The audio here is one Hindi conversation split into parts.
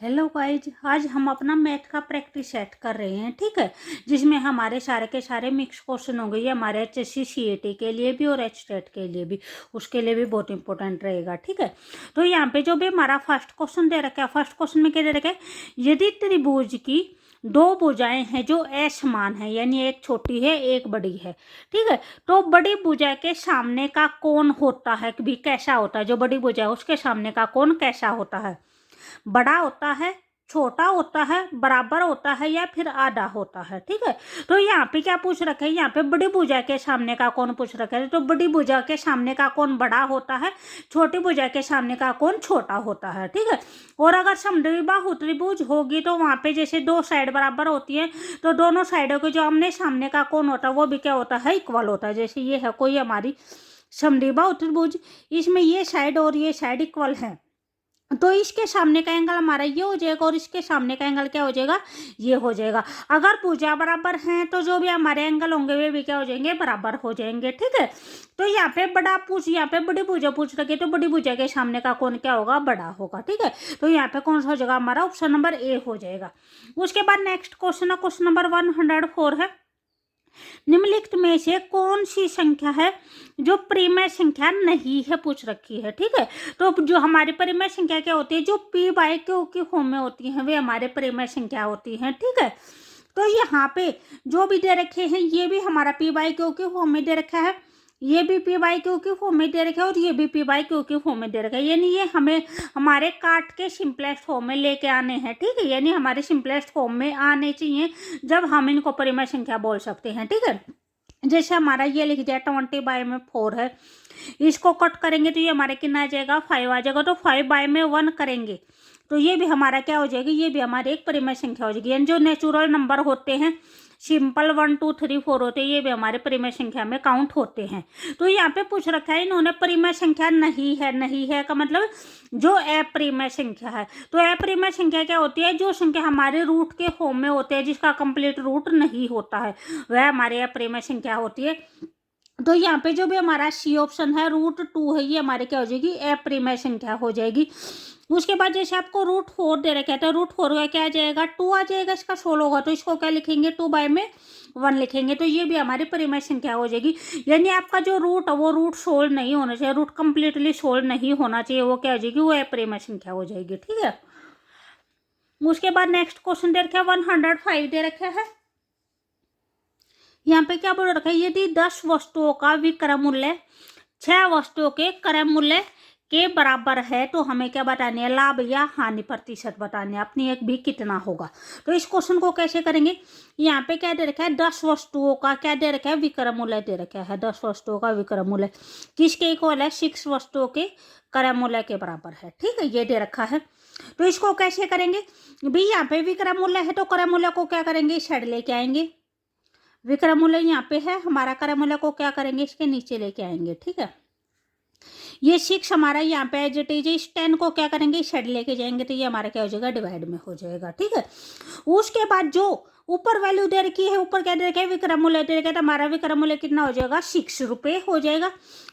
हेलो गाइज, आज हम अपना मैथ का प्रैक्टिस सेट कर रहे हैं। ठीक है, जिसमें हमारे सारे के सारे मिक्स क्वेश्चन होंगे। ये हमारे HSC CAT के लिए भी और HTET के लिए भी, उसके लिए भी बहुत इंपॉर्टेंट रहेगा। ठीक है, तो यहाँ पे जो भी हमारा फर्स्ट क्वेश्चन दे रखा है, फर्स्ट क्वेश्चन में क्या दे रखा है, यदि त्रिभुज की दो भुजाएं हैं जो असमान है, यानी एक छोटी है एक बड़ी है। ठीक है, तो बड़ी भुजा के सामने का कोण होता है भी कैसा होता है, जो बड़ी भुजा है उसके सामने का कोण कैसा होता है, बड़ा होता है, छोटा होता है, बराबर होता है या फिर आधा होता है। ठीक है, तो यहाँ पे क्या पूछ रखे हैं, यहाँ पे बड़ी भुजा के सामने का कोण पूछ रखे हैं। तो बड़ी भुजा के सामने का कोण बड़ा होता है, छोटी भुजा के सामने का कोण छोटा होता है। ठीक है, और अगर समद्विबाहु त्रिभुज होगी तो वहां पे जैसे दो साइड बराबर होती है, तो दोनों साइडों के जो आमने सामने का कोण होता है वो भी क्या होता है, इक्वल होता है। जैसे ये है कोई हमारी समद्विबाहु त्रिभुज, इसमें ये साइड और ये साइड इक्वल है, तो इसके सामने का एंगल हमारा ये हो जाएगा और इसके सामने का एंगल क्या हो जाएगा, ये हो जाएगा। अगर भुजा बराबर हैं तो जो भी हमारे एंगल होंगे वे भी क्या हो जाएंगे, बराबर हो जाएंगे। ठीक है, तो यहाँ पे यहाँ पे बड़ी भुजा पूछ रखी है, तो बड़ी भुजा के सामने का कोण क्या होगा, बड़ा होगा। ठीक है, तो यहाँ पे कौन सा हो जाएगा, हमारा ऑप्शन नंबर ए हो जाएगा। उसके बाद नेक्स्ट क्वेश्चन है, क्वेश्चन नंबर 104 है, निम्नलिखित में से कौन सी संख्या है जो परिमेय संख्या नहीं है, पूछ रखी है। ठीक है, तो जो हमारी परिमेय संख्या क्या होती है, जो p/q की फॉर्म में होती है वे हमारे परिमेय संख्या होती हैं। ठीक है, तो यहाँ पे जो भी दे रखे हैं ये भी हमारा p/q की फॉर्म में दे रखा है, ये भी p/q की फॉर्म में दे रखा है और ये भी p/q की फॉर्म में दे रखा है, यानी ये हमें हमारे काट के सिंपलेस्ट फॉर्म में लेके आने हैं। ठीक है, यानी हमारे सिंपलेस्ट फॉर्म में आने चाहिए, जब हम इनको परिमेय संख्या बोल सकते हैं। ठीक है, जैसे हमारा ये लिख दिया 20/4 है, इसको कट करेंगे तो ये हमारे कितना आ जाएगा, 5 आ जाएगा। तो 5/1 करेंगे तो ये भी हमारा क्या हो जाएगी, ये भी हमारी एक परिमेय संख्या हो जाएगी। यानी जो नेचुरल नंबर होते हैं, सिंपल 1 2 3 4 होते हैं, ये भी हमारे परिमेय संख्या में काउंट होते हैं। तो यहाँ पे पूछ रखा है इन्होंने परिमेय संख्या नहीं है, नहीं है का मतलब जो अपरिमेय संख्या है। तो अपरिमेय संख्या क्या होती है, जो संख्या हमारे रूट के फॉर्म में होते हैं, जिसका कंप्लीट रूट नहीं होता है, वह हमारे अपरिमेय संख्या होती है। तो यहाँ पे जो भी हमारा सी ऑप्शन है, √2 है, ये हमारे क्या हो जाएगी, अपरिमेय संख्या हो जाएगी। उसके बाद जैसे आपको √4 दे रखा है, तो √4 का क्या आ जाएगा, 2 आ जाएगा, इसका 16 होगा, तो इसको क्या लिखेंगे, 2/1 लिखेंगे, तो ये भी हमारी परिमेय संख्या हो जाएगी। यानी आपका जो रूट है वो रूट सोल्व नहीं होना चाहिए, रूट कंप्लीटली सोल्व नहीं होना चाहिए, वो क्या हो जाएगी, वो अपरिमेय संख्या हो जाएगी। ठीक है, उसके बाद नेक्स्ट क्वेश्चन दे रखा है 105 दे रखा है, यहाँ पे क्या बोल रखा है, यदि 10 वस्तुओं का विक्रय मूल्य 6 वस्तुओं के क्रय मूल्य के बराबर है तो हमें क्या बतानी है, लाभ या हानि प्रतिशत बतानी है अपनी, एक भी कितना होगा। तो इस क्वेश्चन को कैसे करेंगे, यहाँ पे क्या दे रखा है, 10 वस्तुओं का क्या दे रखा है, विक्रय मूल्य दे रखा है। 10 वस्तुओं का विक्रय मूल्य किसके इक्वल है, 6 वस्तुओं के क्रय मूल्य के बराबर है। ठीक है, ये दे रखा है। तो इसको कैसे करेंगे भाई, यहाँ पे विक्रय मूल्य है तो क्रय मूल्य को क्या करेंगे, साइड लेके आएंगे। विक्रय मूल्य यहाँ पे है, हमारा क्रय मूल्य को क्या करेंगे, इसके नीचे लेके आएंगे। ठीक है, ये 6 हमारा यहाँ पे एज इट इज, इस 10 को क्या करेंगे, साइड लेके जाएंगे, तो ये हमारा क्या हो जाएगा, डिवाइड में हो जाएगा। ठीक है, उसके बाद जो ऊपर वैल्यू दे रखी है, ऊपर क्या दे रखा है, विक्रय मूल्य दे रखा है, तो हमारा विक्रय मूल्य कितना हो जाएगा, 6 रुपये हो जाएगा।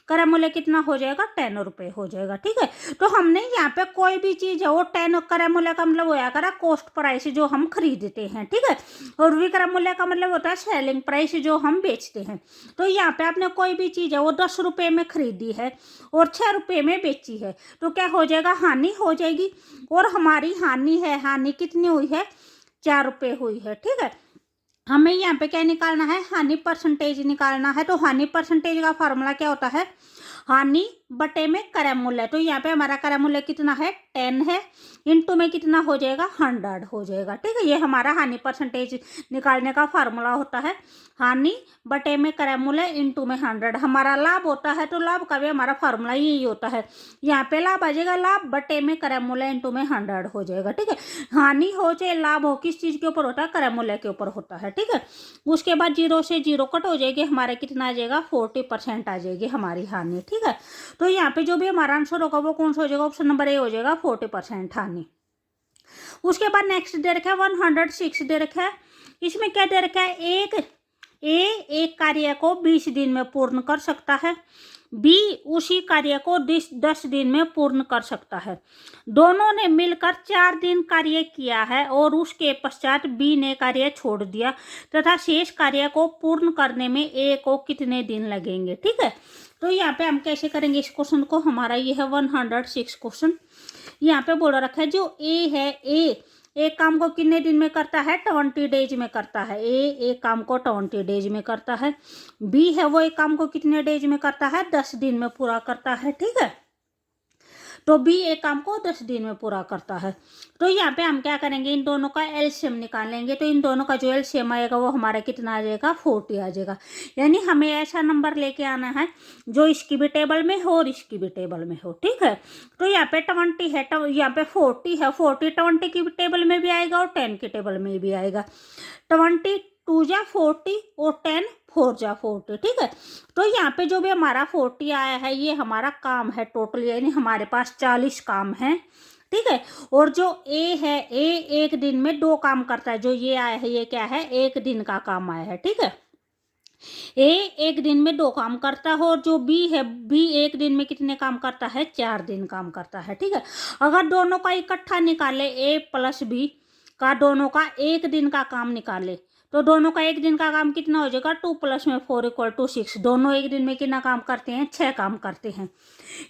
क्रय मूल्य कितना हो जाएगा, 10 रुपये हो जाएगा। ठीक है, तो हमने यहाँ पे कोई भी चीज है वो 10 क्रय मूल्य का मतलब होया करा कॉस्ट प्राइस जो हम खरीदते हैं। ठीक है, और विक्रय मूल्य का मतलब होता है सेलिंग प्राइस जो हम बेचते हैं। तो यहाँ पे आपने कोई भी चीज है वो 10 रुपये में खरीदी है और 6 रुपये में बेची है, तो क्या हो जाएगा, हानि हो जाएगी। और हमारी हानि है, हानि कितनी हुई है, 4 रुपये हुई है। ठीक है, हमें यहाँ पे क्या निकालना है, हानि परसेंटेज निकालना है। तो हानि परसेंटेज का फॉर्मूला क्या होता है, हानि बटे में क्रय मूल्य। तो यहाँ पे हमारा क्रय मूल्य कितना है, 10 है, इनटू में कितना हो जाएगा, 100 हो जाएगा। ठीक है, ये हमारा हानि परसेंटेज निकालने का फार्मूला होता है, हानि बटे में क्रय मूल्य इनटू में 100। हमारा लाभ होता है तो लाभ का भी हमारा फार्मूला यही होता है, यहाँ पे लाभ आ जाएगा, लाभ बटे में क्रय मूल्य इनटू में 100 हो जाएगा। ठीक है, हानि हो चाहे लाभ हो, किस चीज के ऊपर होता है, क्रय मूल्य के ऊपर होता है। ठीक है, उसके बाद 0 से 0 कट हो जाएगी, हमारे कितना आ जाएगा, 40% आ जाएगी हमारी हानि। ठीक है, तो यहाँ पे जो भी हमारा आंसर होगा वो कौन सा हो जाएगा, ऑप्शन नंबर ए हो जाएगा, 40% हानि। उसके बाद नेक्स्ट दे रखा है 106 दे रखा है, इसमें क्या दे रखा है, एक कार्य को 20 दिन में पूर्ण कर सकता है, बी उसी कार्य को 10 दिन में पूर्ण कर सकता है। दोनों ने मिलकर 4 दिन कार्य किया है और उसके पश्चात बी ने कार्य छोड़ दिया तथा शेष कार्य को पूर्ण करने में ए को कितने दिन लगेंगे। ठीक है, तो यहाँ पे हम कैसे करेंगे इस क्वेश्चन को। हमारा ये है 106 क्वेश्चन। यहाँ पे बोल रखा है जो ए है, ए एक काम को कितने दिन में करता है, 20 डेज में करता है। ए एक काम को 20 डेज में करता है। बी है वो एक काम को कितने डेज में करता है, 10 दिन में पूरा करता है। ठीक है, तो बी एक काम को 10 दिन में पूरा करता है। तो यहाँ पे हम क्या करेंगे, इन दोनों का एलसीएम निकालेंगे। तो इन दोनों का जो एलसीएम आएगा वो हमारा कितना आ जाएगा, 40 आ जाएगा। यानी हमें ऐसा नंबर लेके आना है जो इसकी भी टेबल में हो और इसकी भी टेबल में हो। ठीक है, तो यहाँ पे 20 है, यहाँ पे 40 है। 40 20 की टेबल में भी आएगा और 10 की टेबल में भी आएगा। 20 2 जा 40 और 10 4 जा 40। ठीक है, तो यहाँ पे जो भी हमारा 40 आया है ये हमारा काम है टोटल, यानी हमारे पास 40 काम है। ठीक है, और जो ए है, ए एक दिन में 2 काम करता है। जो ये आया है ये क्या है, एक दिन का काम आया है। ठीक है, ए एक दिन में 2 काम करता है और जो बी है, बी एक दिन में कितने काम करता है, 4 दिन काम करता है। ठीक है, अगर दोनों का इकट्ठा निकाले, ए प्लस बी का दोनों का एक दिन का काम निकाले, तो दोनों का एक दिन का काम कितना हो जाएगा, 2 + 4 = 6। दोनों एक दिन में कितना काम करते हैं, 6 काम करते हैं।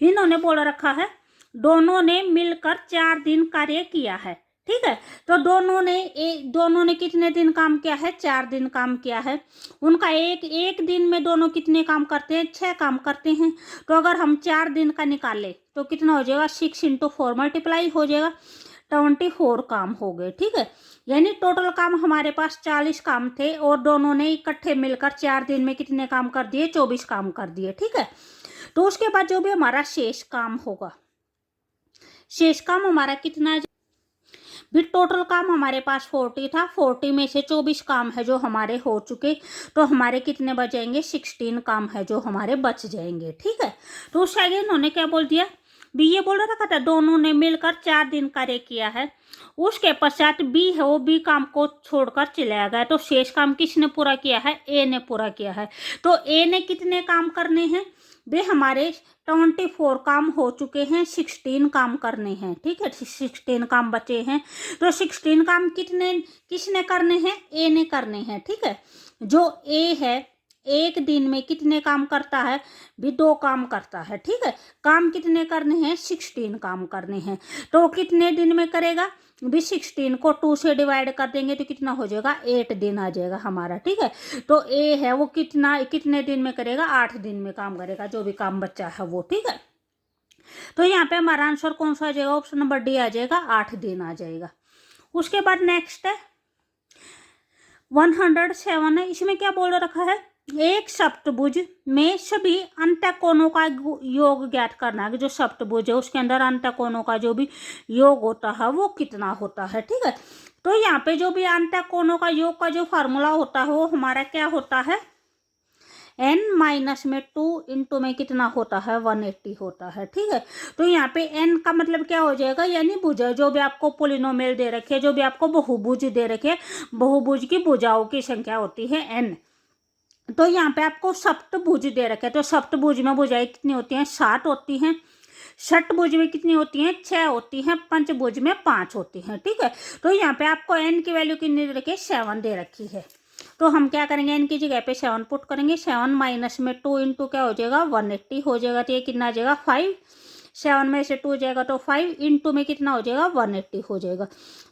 इन्होंने बोल रखा है दोनों ने मिलकर 4 दिन कार्य किया है। ठीक है, तो दोनों ने कितने दिन काम किया है, 4 दिन काम किया है। उनका एक दिन में दोनों कितने काम करते हैं, 6 काम करते हैं। तो अगर हम 4 दिन का निकाले तो कितना हो जाएगा, 6 × 4 मल्टीप्लाई हो जाएगा, 24 काम हो गए। ठीक है, यानी टोटल काम हमारे पास 40 काम थे और दोनों ने इकट्ठे मिलकर 4 दिन में कितने काम कर दिए, 24 काम कर दिए। ठीक है, तो उसके बाद जो भी हमारा शेष काम होगा, शेष काम हमारा कितना भी, टोटल काम हमारे पास 40 था। 40 में से 24 काम है जो हमारे हो चुके, तो हमारे कितने बच जाएंगे, 16 काम है जो हमारे बच जाएंगे। ठीक है, तो उससे आगे इन्होंने क्या बोल दिया, बी ये बोल रखा था दोनों ने मिलकर 4 दिन कार्य किया है। उसके पश्चात बी है वो बी काम को छोड़कर चला गया। तो शेष काम किसने पूरा किया है, ए ने पूरा किया है। तो ए ने कितने काम करने हैं, वे हमारे 24 काम हो चुके हैं, 16 काम करने हैं। ठीक है, 16 काम बचे हैं। तो 16 काम किसने करने हैं, ए ने करने हैं। ठीक है, जो ए है एक दिन में कितने काम करता है, भी 2 काम करता है। ठीक है, काम कितने करने हैं, 16 काम करने हैं। तो कितने दिन में करेगा, भी 16 को 2 से डिवाइड कर देंगे तो कितना हो जाएगा, 8 दिन आ जाएगा हमारा। ठीक है, तो ए है वो कितने दिन में करेगा, 8 दिन में काम करेगा, जो भी काम बच्चा है वो। ठीक है, तो यहाँ पे हमारा आंसर कौन सा आ जाएगा, ऑप्शन नंबर डी आ जाएगा, 8 दिन आ जाएगा। उसके बाद नेक्स्ट है 107 है। इसमें क्या बोल रखा है, एक सप्तभुज में सभी अंतःकोणों का योग ज्ञात करना है। जो सप्तभुज है उसके अंदर अंतःकोणों का जो भी योग होता है वो कितना होता है। ठीक है, तो यहाँ पे जो भी अंतःकोणों का योग का जो फार्मूला होता है वो हमारा क्या होता है, n-2 में कितना होता है, 180 होता है। ठीक है, तो यहाँ पे n का मतलब क्या हो जाएगा, यानी भुजा। जो भी आपको पोलिनोमियल दे रखे, जो भी आपको बहुभुज दे रखे, बहुभुज की भुजाओं की संख्या होती है n। तो यहाँ पे आपको सप्तभुज दे रखे, तो सप्तभुज में भुजाएं कितनी होती हैं, 7 होती हैं। षटभुज में कितनी होती हैं, 6 होती हैं। पंचभुज में 5 होती हैं। ठीक है, तो यहाँ पे आपको n की वैल्यू कितनी दे रखी है, 7 दे रखी है। तो हम क्या करेंगे, n की जगह पे 7 पुट करेंगे। 7 माइनस में 2 इंटू क्या हो जाएगा, 180 हो जाएगा। तो ये कितना आ जाएगा, 5। 7 में से 2 जाएगा तो 5 इंटू में कितना हो जाएगा, 180 हो जाएगा।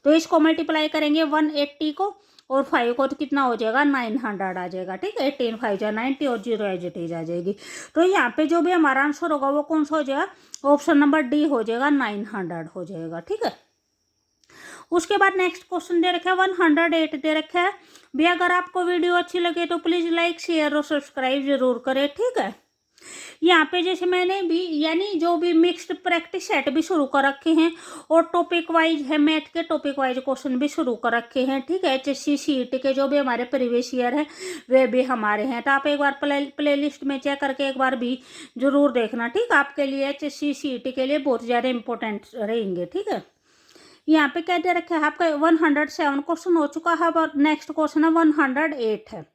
तो इसको मल्टीप्लाई करेंगे 180 को और 5 को, तो कितना हो जाएगा, 900 आ जाएगा। ठीक है, 18 5 जा 90 और 0 एज इट इज आ जाएगी। तो यहाँ पे जो भी हमारा आंसर होगा वो कौन सा हो जाएगा, ऑप्शन नंबर डी हो जाएगा, 900 हो जाएगा। ठीक है, उसके बाद नेक्स्ट क्वेश्चन दे रखा है 108 दे रखा है। भी अगर आपको वीडियो अच्छी लगे तो प्लीज़ लाइक शेयर और सब्सक्राइब जरूर करें। ठीक है, यहाँ पे जैसे मैंने भी यानी जो भी मिक्स्ड प्रैक्टिस सेट भी शुरू कर रखे हैं और टॉपिक वाइज है, मैथ के टॉपिक वाइज क्वेश्चन भी शुरू कर रखे हैं। ठीक है, HSC CET के जो भी हमारे प्रीवियस ईयर है वे भी हमारे हैं। तो आप एक बार प्ले लिस्ट में चेक करके एक बार भी जरूर देखना। ठीक है, आपके लिए HSC CET के लिए बहुत ज़्यादा इंपॉर्टेंट रहेंगे। ठीक है, यहाँ पे क्या दे रखा है आपका 107 क्वेश्चन हो चुका है और नेक्स्ट क्वेश्चन है 108 है।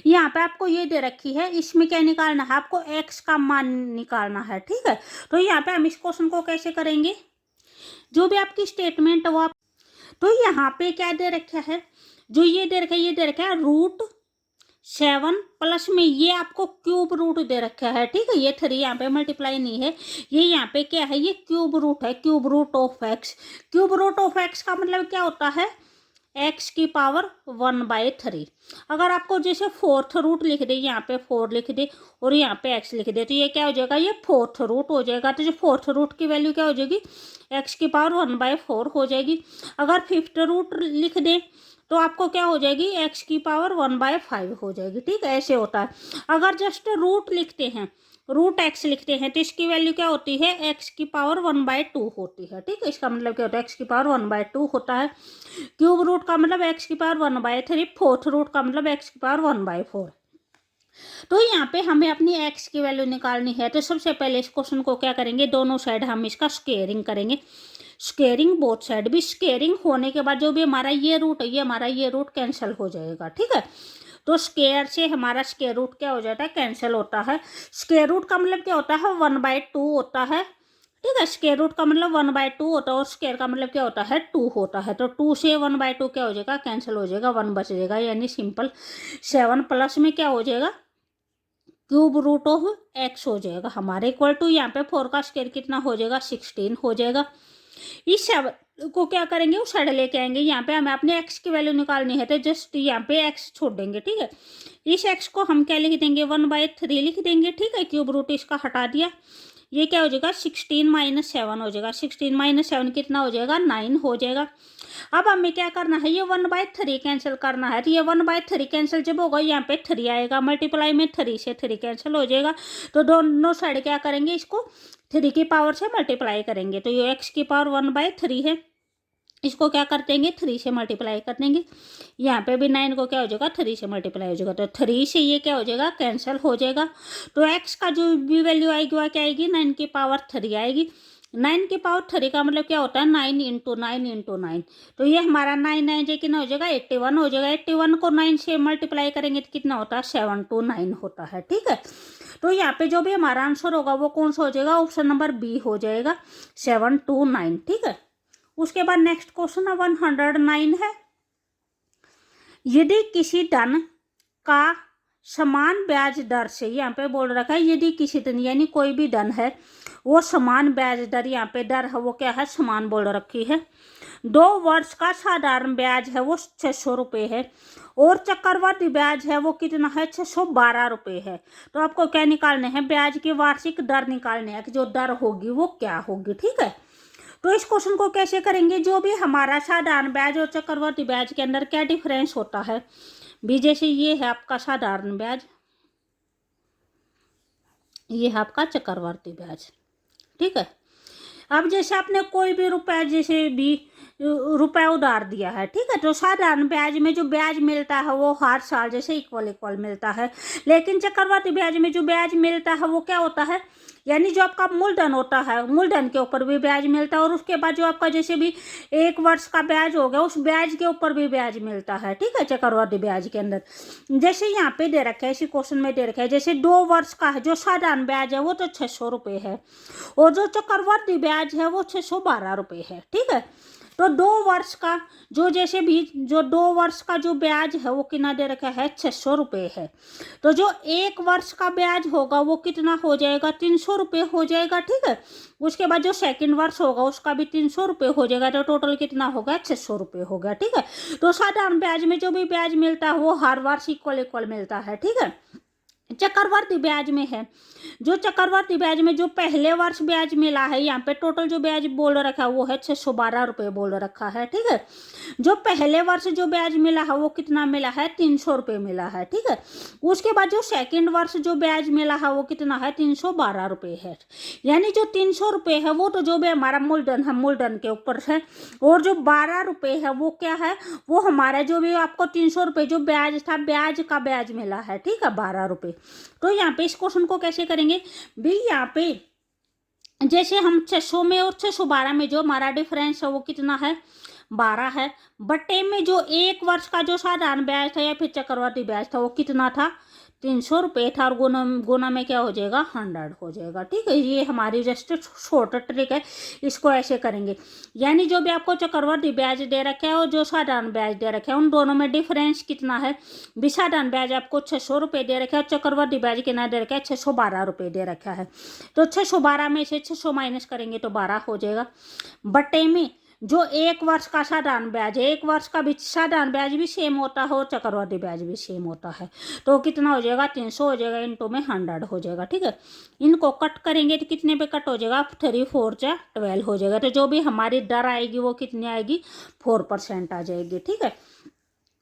यहाँ पे आपको ये दे रखी है, इसमें क्या निकालना है, आपको एक्स का मान निकालना है, ठीक है। तो यहाँ पे हम इस क्वेश्चन को कैसे करेंगे, जो भी आपकी स्टेटमेंट है वो आप, तो यहाँ पे क्या दे रखा है, जो ये दे रखा है, ये दे रखा है √7 प्लस में ये आपको क्यूब रूट दे रखा है, ठीक है। ये 3 यहाँ पे मल्टीप्लाई नहीं है, ये यहाँ पे क्या है, ये क्यूब रूट है, cube root of x. Cube root of x का मतलब क्या होता है, x की पावर 1/3। अगर आपको जैसे फोर्थ रूट लिख दे, यहाँ पे 4 लिख दे और यहाँ पे x लिख दे, तो ये क्या हो जाएगा, ये फोर्थ रूट हो जाएगा। तो जो फोर्थ रूट की वैल्यू क्या हो जाएगी, x की पावर 1/4 हो जाएगी। अगर फिफ्थ रूट लिख दे तो आपको क्या हो जाएगी, x की पावर 1/5 हो जाएगी, ठीक है। ऐसे होता है। अगर जस्ट रूट लिखते हैं, रूट एक्स लिखते हैं, तो इसकी वैल्यू क्या होती है, x की पावर 1/2 होती है, ठीक है। इसका मतलब क्या होता है, x की पावर 1/2 होता है। क्यूब रूट का मतलब x की पावर 1/3, फोर्थ रूट का मतलब x की पावर 1/4। तो यहाँ पे हमें अपनी x की वैल्यू निकालनी है। तो सबसे पहले इस क्वेश्चन को क्या करेंगे, दोनों साइड हम इसका स्क्वेयरिंग करेंगे, स्क्वेयरिंग बोथ साइड भी। स्क्वेयरिंग होने के बाद जो भी हमारा ये रूट है, ये हमारा ये रूट कैंसिल हो जाएगा, ठीक है। तो स्क्वेयर से हमारा स्क्वेयर रूट क्या हो जाता है, कैंसिल होता है। स्क्वेयर रूट का मतलब क्या होता है, 1/2 होता है, ठीक है। स्क्वेयर रूट का मतलब 1/2 होता है और स्क्वेयर का मतलब क्या होता है, 2 होता है। तो 2 से 1/2 क्या हो जाएगा, कैंसिल हो जाएगा, 1 बच जाएगा, यानी सिंपल 7 प्लस में क्या हो जाएगा, क्यूब रूट ऑफ एक्स हो जाएगा हमारे, इक्वल टू यहाँ पे 4 का स्क्वायर कितना हो जाएगा, 16 हो जाएगा। इस 7 को क्या करेंगे, उस साइड लेके आएंगे। यहाँ पे हमें अपने एक्स की वैल्यू निकालनी है, तो जस्ट यहाँ पे एक्स छोड़ देंगे, ठीक है। इस एक्स को हम क्या लिख देंगे, 1/3 लिख देंगे, ठीक है। क्यूब रूट इसका हटा दिया, ये क्या हो जाएगा, 16 - 7 हो जाएगा। 16 - 7 कितना हो जाएगा, 9 हो जाएगा। अब हमें क्या करना है, ये 1/3 कैंसिल करना है। तो ये 1/3 कैंसिल जब होगा, यहाँ पे 3 आएगा, मल्टीप्लाई में 3 से 3 कैंसिल हो जाएगा। तो दोनों साइड क्या करेंगे, इसको 3 की पावर से मल्टीप्लाई करेंगे। तो ये x की पावर 1/3 है, इसको क्या कर देंगे, 3 से मल्टीप्लाई कर देंगे। यहाँ पे भी 9 को क्या हो जाएगा, 3 से मल्टीप्लाई हो जाएगा। तो 3 से ये क्या हो जाएगा, कैंसिल हो जाएगा। तो x का जो भी वैल्यू आएगी वह क्या आएगी, 9 की पावर 3 आएगी। 9 की पावर 3 का मतलब क्या होता है, 9 × 9 × 9। तो ये हमारा 9 जो कितना हो जाएगा, 81 हो जाएगा। 81 को 9 से मल्टीप्लाई करेंगे तो कितना होता है, 729 होता है, ठीक है। तो यहाँ पे जो भी हमारा आंसर होगा वो कौन सा हो जाएगा, ऑप्शन नंबर बी हो जाएगा, 729, ठीक है। उसके बाद नेक्स्ट क्वेश्चन 109 है, यदि किसी धन का समान ब्याज दर से, यहाँ पे बोल रखा है यदि किसी धन, यानी कोई भी धन है वो समान ब्याज दर, यहाँ पे दर है वो क्या है, समान बोल रखी है। 2 वर्ष का साधारण ब्याज है वो 600 रुपये है और चक्रवृद्धि ब्याज है वो कितना है, 612 रुपये है। तो आपको क्या निकालने हैं, ब्याज की वार्षिक दर निकालने हैं कि जो दर होगी वो क्या होगी, ठीक है। तो इस क्वेश्चन को कैसे करेंगे, जो भी हमारा साधारण ब्याज और चक्रवृद्धि ब्याज के अंदर क्या डिफरेंस होता है भी, जैसे ये है आपका साधारण ब्याज, ये है आपका चक्रवृद्धि ब्याज, ठीक है। अब जैसे आपने कोई भी रुपया, जैसे भी रुपया उधार दिया है, ठीक है, तो साधारण ब्याज में जो ब्याज मिलता है वो हर साल जैसे इक्वल मिलता है। लेकिन चक्रवृद्धि ब्याज में जो ब्याज मिलता है वो क्या होता है, यानी जो आपका मूलधन होता है, मूलधन के ऊपर भी ब्याज मिलता है और उसके बाद जो आपका जैसे भी 1 वर्ष का ब्याज हो गया उस ब्याज के ऊपर भी ब्याज मिलता है, ठीक है, चक्रवृद्धि ब्याज के अंदर। जैसे यहाँ पे दे रखा है, इसी क्वेश्चन में दे रखा है, जैसे 2 वर्ष का है जो साधारण ब्याज है वो तो 600 रुपये है और जो चक्रवृद्धि ब्याज है वो 612 रुपये है, ठीक है। तो 2 वर्ष का जो जैसे भी जो 2 वर्ष का जो ब्याज है वो कितना दे रखा है, 600 रुपये है। तो जो 1 वर्ष का ब्याज होगा वो कितना हो जाएगा, 300 रुपये हो जाएगा, ठीक है। उसके बाद जो सेकंड वर्ष होगा उसका भी 300 रुपये हो जाएगा। तो टोटल कितना होगा, 600 रुपये हो गया, ठीक है। तो साधारण ब्याज में जो भी ब्याज मिलता है वो हर वर्ष इक्वल मिलता है, ठीक है। चक्रवृद्धि ब्याज में है, जो चक्रवृद्धि ब्याज में जो पहले वर्ष ब्याज मिला है, यहाँ पे टोटल जो ब्याज बोल रखा है वो है 612 रुपये बोल रखा है, ठीक है। जो पहले वर्ष जो ब्याज मिला है वो कितना मिला है, 300 रुपये मिला है, ठीक है। उसके बाद जो सेकंड वर्ष जो ब्याज मिला है वो कितना है, 312 रुपये है। यानी जो 300 रुपये है वो तो जो भी हमारा मूलधन है, मूलधन के ऊपर है, और जो 12 रुपये है वो क्या है, वो हमारा जो भी आपको 300 रुपये जो ब्याज था, ब्याज का ब्याज मिला है, ठीक है, 12 रुपये। तो यहाँ पे इस क्वेश्चन को कैसे करेंगे भी, यहाँ पे जैसे हम 600 में और 612 में जो हमारा डिफरेंस है वो कितना है, 12 है, बटे में जो 1 वर्ष का जो साधारण ब्याज था या फिर चक्रवृद्धि ब्याज था वो कितना था, 300 रुपये था, और गुना में क्या हो जाएगा, 100 हो जाएगा। ठीक है, ये हमारी जस्ट शॉर्ट ट्रिक है, इसको ऐसे करेंगे। यानी जो भी आपको चक्रवृद्धि ब्याज दे रखा है और जो साधारण ब्याज दे रखा है उन दोनों में डिफरेंस कितना है, भी साधारण ब्याज आपको 600 रुपये दे रखा है और चक्रवृद्धि ब्याज कितना दे रखा है, 612 रुपये दे रखा है। तो 612 में से 600 माइनस करेंगे तो 12 हो जाएगा, बटे में जो 1 वर्ष का साधारण ब्याज है, 1 वर्ष का भी साधारण ब्याज भी सेम होता है और चक्रवृद्धि ब्याज भी सेम होता है, तो कितना हो जाएगा, 300 हो जाएगा, इंटू में 100 हो जाएगा। ठीक है, इनको कट करेंगे तो कितने पे कट हो जाएगा, 3 4 जा 12 हो जाएगा। तो जो भी हमारी दर आएगी वो कितनी आएगी, 4% आ जाएगी। ठीक है,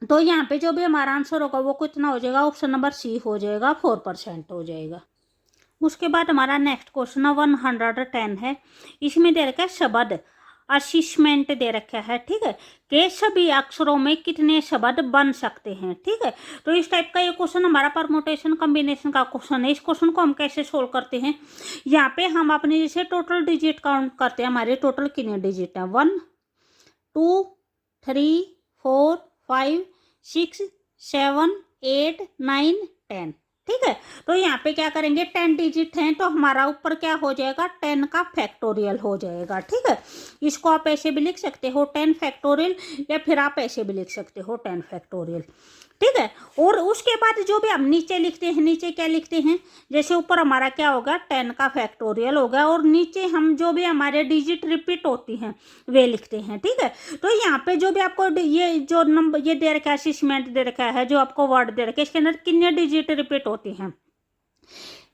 तो यहाँ पे जो भी हमारा आंसर होगा वो कितना हो जाएगा, ऑप्शन नंबर सी हो जाएगा, 4% हो जाएगा। उसके बाद हमारा नेक्स्ट क्वेश्चन 110 है, इसमें दे रखा है शब्द असिस्मेंट दे रखा है। ठीक है, के सभी अक्षरों में कितने शब्द बन सकते हैं। ठीक है, तो इस टाइप का ये क्वेश्चन हमारा परमुटेशन कॉम्बिनेशन का क्वेश्चन है। इस क्वेश्चन को हम कैसे सोल्व करते हैं, यहाँ पे हम अपने जैसे टोटल डिजिट काउंट करते हैं, हमारे टोटल कितने डिजिट हैं, 1 2 3 4 5 6 7 8 9 10। ठीक है, तो यहाँ पे क्या करेंगे, 10 डिजिट हैं तो हमारा ऊपर क्या हो जाएगा, 10 का फैक्टोरियल हो जाएगा। ठीक है, इसको आप ऐसे भी लिख सकते हो 10 फैक्टोरियल, या फिर आप ऐसे भी लिख सकते हो 10 फैक्टोरियल। ठीक है, और उसके बाद जो भी हम नीचे लिखते हैं, नीचे क्या लिखते हैं, जैसे ऊपर हमारा क्या होगा, 10 का फैक्टोरियल होगा, और नीचे हम जो भी हमारे डिजिट रिपीट होती हैं वे लिखते हैं। ठीक है, तो यहाँ पे जो भी आपको ये जो नंबर ये दे रखा है, असिस्मेंट दे रखा है, जो आपको वर्ड दे रखा है, इसके अंदर कितने डिजिट रिपीट होती हैं,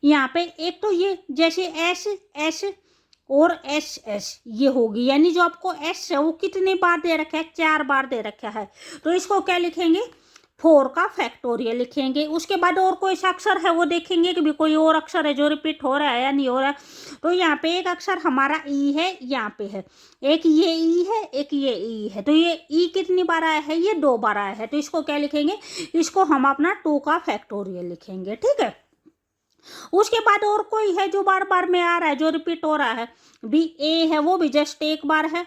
यहाँ पे एक तो ये जैसे एस एस और एस एस ये होगी, यानी जो आपको एस है वो कितने बार दे रखा है, 4 बार दे रखा है, तो इसको क्या लिखेंगे, 4 का फैक्टोरियल लिखेंगे। उसके बाद और कोई सा अक्षर है वो देखेंगे कि भी कोई और अक्षर है जो रिपीट हो रहा है या नहीं हो रहा है। तो यहाँ पे एक अक्षर हमारा ई है, यहाँ पे है एक, ये ई है, एक ये ई है, तो ये ई कितनी बार आया है, ये 2 बार आया है, तो इसको क्या लिखेंगे, इसको हम अपना 2 का फैक्टोरियल लिखेंगे। ठीक है, उसके बाद और कोई है जो बार बार में आ रहा है, जो रिपीट हो रहा है, भी ए है वो भी जस्ट 1 बार है,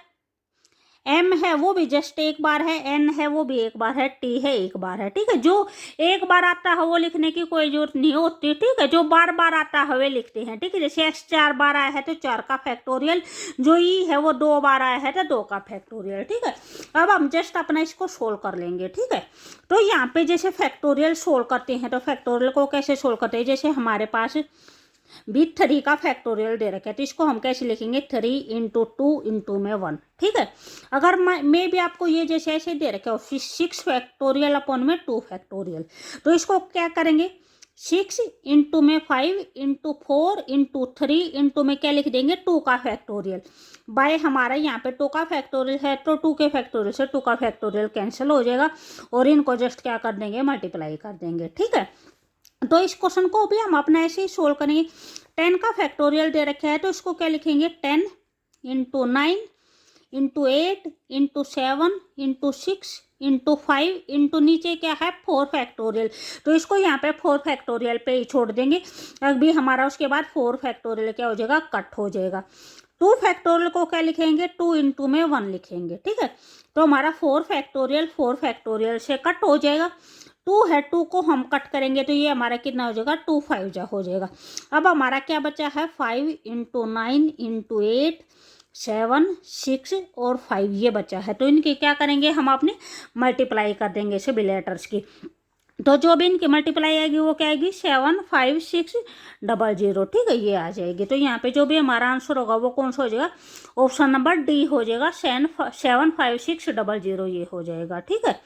एम है वो भी जस्ट 1 बार है, एन है वो भी 1 बार है, टी है 1 बार है। ठीक है, जो 1 बार आता है वो लिखने की कोई जरूरत नहीं होती। ठीक है, जो बार बार आता है वे लिखते हैं। ठीक है, जैसे एक्स 4 बार आया है तो 4 का फैक्टोरियल, जो ई है वो 2 बार आया है तो 2 का फैक्टोरियल। ठीक है, अब हम जस्ट अपना इसको सोल्व कर लेंगे। ठीक है, तो यहाँ पे जैसे फैक्टोरियल सोल्व करते हैं तो फैक्टोरियल को कैसे सोल्व करते हैं, जैसे हमारे पास भी 3 का फैक्टोरियल दे रखा है, तो इसको हम कैसे लिखेंगे, 3 इंटू 2 इंटू में 1। ठीक है, अगर मैं भी आपको ये जैसे ऐसे दे रखा है 6 फैक्टोरियल अपॉन में 2 फैक्टोरियल, तो इसको क्या करेंगे, 6 इंटू में 5 इंटू 4 इंटू 3 इंटू में क्या लिख देंगे, 2 का फैक्टोरियल, बाय हमारा यहाँ पे 2 का फैक्टोरियल है तो 2 के फैक्टोरियल से 2 का फैक्टोरियल कैंसिल हो जाएगा, और इनको जस्ट क्या कर देंगे, मल्टीप्लाई कर देंगे। ठीक है, तो इस क्वेश्चन को भी हम अपना ऐसे ही सोल्व करेंगे। 10 का फैक्टोरियल दे रखा है तो इसको क्या लिखेंगे, 10 into 9 into 8 into 7 into 6 into 5 into नीचे क्या है 4 फैक्टोरियल, तो इसको यहाँ पे 4 फैक्टोरियल पे ही छोड़ देंगे। अभी हमारा उसके बाद 4 फैक्टोरियल क्या हो जाएगा, कट हो जाएगा। 2 फैक्टोरियल को क्या लिखेंगे, 2 इंटू में 1 लिखेंगे। ठीक है, तो हमारा 4 फैक्टोरियल से कट हो जाएगा। 2 है, 2 को हम कट करेंगे तो ये हमारा कितना हो जाएगा, 2 5 जा हो जाएगा। अब हमारा क्या बचा है, 5 इंटू 9 इंटू 8 7 6 और 5 ये बचा है, तो इनकी क्या करेंगे, हम अपने मल्टीप्लाई कर देंगे सभी लेटर्स की। तो जो भी इनकी मल्टीप्लाई आएगी वो क्या आएगी, 7 5 6 0 0। ठीक है, ये आ जाएगी। तो यहाँ पे जो भी हमारा आंसर होगा वो कौन सा हो जाएगा, ऑप्शन नंबर डी हो जाएगा, 7 5 6 0 0 ये हो जाएगा। ठीक है,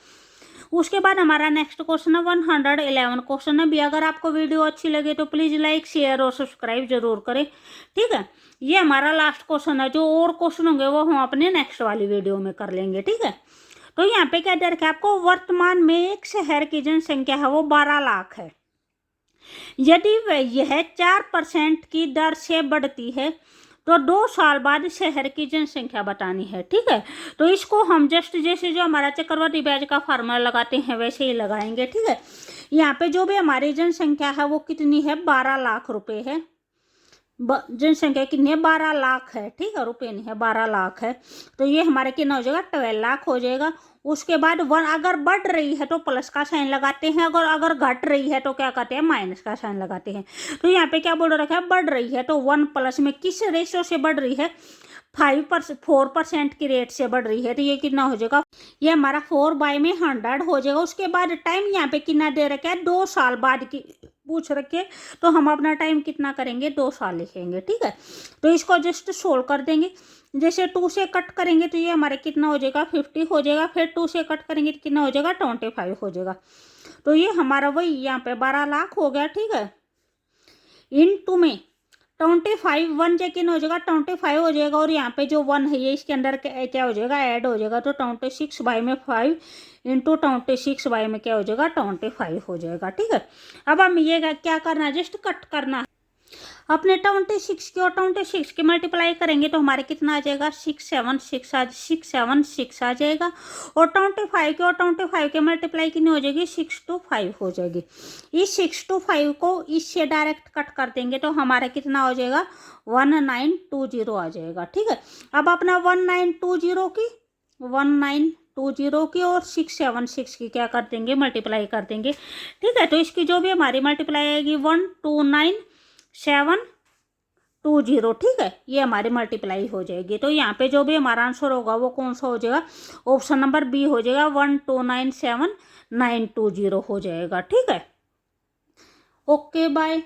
उसके बाद हमारा नेक्स्ट क्वेश्चन है 111 क्वेश्चन है भी। अगर आपको वीडियो अच्छी लगे तो प्लीज़ लाइक शेयर और सब्सक्राइब जरूर करें। ठीक है, ये हमारा लास्ट क्वेश्चन है, जो और क्वेश्चन होंगे वो हम अपने नेक्स्ट वाली वीडियो में कर लेंगे। ठीक है, तो यहाँ पे क्या दे रखा है आपको, वर्तमान में एक शहर की जनसंख्या है वो 12 लाख है, यदि यह 4% की दर से बढ़ती है तो 2 साल बाद शहर की जनसंख्या बतानी है। ठीक है, तो इसको हम जस्ट जैसे जो हमारा चक्रवृद्धि ब्याज का फार्मूला लगाते हैं वैसे ही लगाएंगे। ठीक है, यहाँ पे जो भी हमारी जनसंख्या है वो कितनी है, 12 लाख रुपए है। जनसंख्या कितनी है, 12 लाख है, ठीक है, रुपये नहीं है, 12 लाख है। तो ये हमारे कितना हो जाएगा, 12 लाख हो जाएगा। उसके बाद वन अगर बढ़ रही है तो प्लस का साइन लगाते हैं, अगर अगर घट रही है तो क्या करते हैं, माइनस का साइन लगाते हैं। तो यहाँ पे क्या बोल रखा है, बढ़ रही है, तो 1 प्लस में किस रेशियो से बढ़ रही है, 4% की रेट से बढ़ रही है। तो ये कितना हो जाएगा, ये हमारा 4/100 हो जाएगा। उसके बाद टाइम यहाँ पे कितना दे रखा है, 2 साल बाद की पूछ रखे, तो हम अपना टाइम कितना करेंगे, 2 साल लिखेंगे, ठीक है। तो इसको जस्ट सोल्व कर देंगे। जैसे 2 से कट करेंगे तो ये हमारे कितना हो जाएगा, 50 हो जाएगा। फिर 2 से कट करेंगे तो कितना हो जाएगा, 25 हो जाएगा। तो ये हमारा वही यहाँ पे 12 लाख हो गया, ठीक है। इन टू में 25 1 जैकिन हो जाएगा, 25 हो जाएगा। और यहाँ पे जो 1 है ये इसके अंदर क्या हो जाएगा, ऐड हो जाएगा। तो 26/5 इंटू 26 में क्या हो जाएगा, 25 हो जाएगा, ठीक है। अब हम ये क्या करना है, जस्ट कट करना है। अपने 26 की और 26 की मल्टीप्लाई करेंगे तो हमारे कितना आ जाएगा, 676 आ जाएगा। और 25 की और 25 के मल्टीप्लाई कितनी हो जाएगी, 625 हो जाएगी। इस 625 को इससे डायरेक्ट कट कर देंगे तो हमारा कितना हो जाएगा, 1920 आ जाएगा, ठीक है। अब अपना 1920 की और 676 की क्या कर देंगे, मल्टीप्लाई कर देंगे, ठीक है। तो इसकी जो भी हमारी मल्टीप्लाई आएगी 129,720, ठीक है, ये हमारी मल्टीप्लाई हो जाएगी। तो यहाँ पे जो भी हमारा आंसर होगा वो कौन सा हो जाएगा, ऑप्शन नंबर बी हो जाएगा, 129,720 हो जाएगा, ठीक है। Okay bye.